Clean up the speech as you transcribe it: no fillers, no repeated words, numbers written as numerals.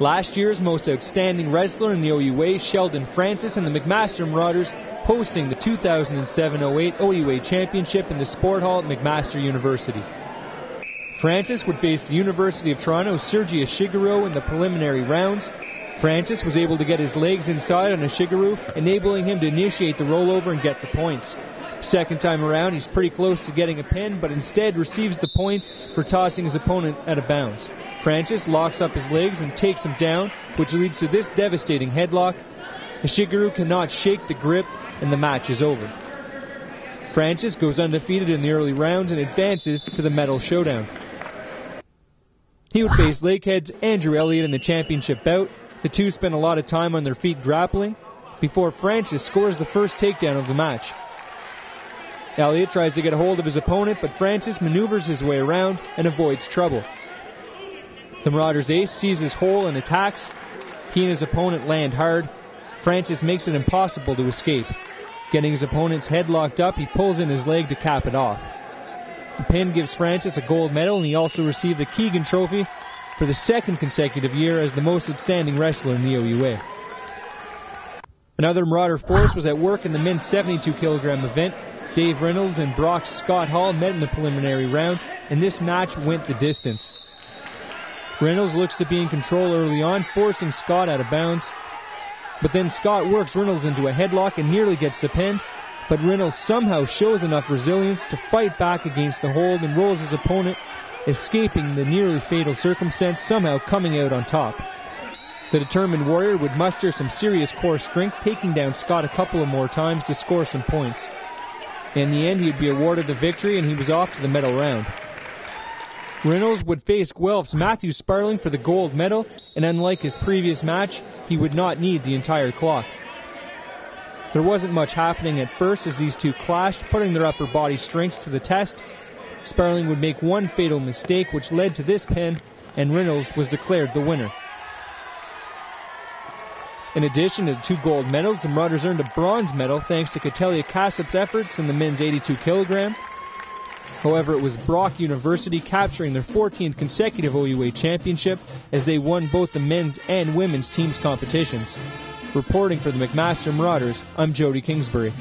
Last year's most outstanding wrestler in the OUA, Sheldon Francis, and the McMaster Marauders hosting the 2007-08 OUA Championship in the Sport Hall at McMaster University. Francis would face the University of Toronto's Sergio Shiguro in the preliminary rounds. Francis was able to get his legs inside on a Shiguro, enabling him to initiate the rollover and get the points. Second time around, he's pretty close to getting a pin, but instead receives the points for tossing his opponent out of bounds. Francis locks up his legs and takes him down, which leads to this devastating headlock. The Shiguro cannot shake the grip, and the match is over. Francis goes undefeated in the early rounds and advances to the medal showdown. He would face Lakehead's Andrew Elliott in the championship bout. The two spent a lot of time on their feet grappling before Francis scores the first takedown of the match. Elliott tries to get a hold of his opponent, but Francis maneuvers his way around and avoids trouble. The Marauders ace sees his hole and attacks. He and his opponent land hard. Francis makes it impossible to escape. Getting his opponent's head locked up, he pulls in his leg to cap it off. The pin gives Francis a gold medal, and he also received the Keegan Trophy for the second consecutive year as the most outstanding wrestler in the OUA. Another Marauder force was at work in the men's 72-kilogram event. Dave Reynolds and Brock's Scott Hall met in the preliminary round, and this match went the distance. Reynolds looks to be in control early on, forcing Scott out of bounds. But then Scott works Reynolds into a headlock and nearly gets the pin, but Reynolds somehow shows enough resilience to fight back against the hold and rolls his opponent, escaping the nearly fatal circumstance, somehow coming out on top. The determined warrior would muster some serious core strength, taking down Scott a couple of more times to score some points. In the end, he would be awarded the victory, and he was off to the medal round. Reynolds would face Guelph's Matthew Sparling for the gold medal, and unlike his previous match, he would not need the entire clock. There wasn't much happening at first as these two clashed, putting their upper body strengths to the test. Sparling would make one fatal mistake, which led to this pin, and Reynolds was declared the winner. In addition to the 2 gold medals, the Marauders earned a bronze medal thanks to Catelia Kassip's efforts in the men's 82 kilogram. However, it was Brock University capturing their 14th consecutive OUA championship as they won both the men's and women's teams competitions. Reporting for the McMaster Marauders, I'm Jody Kingsbury.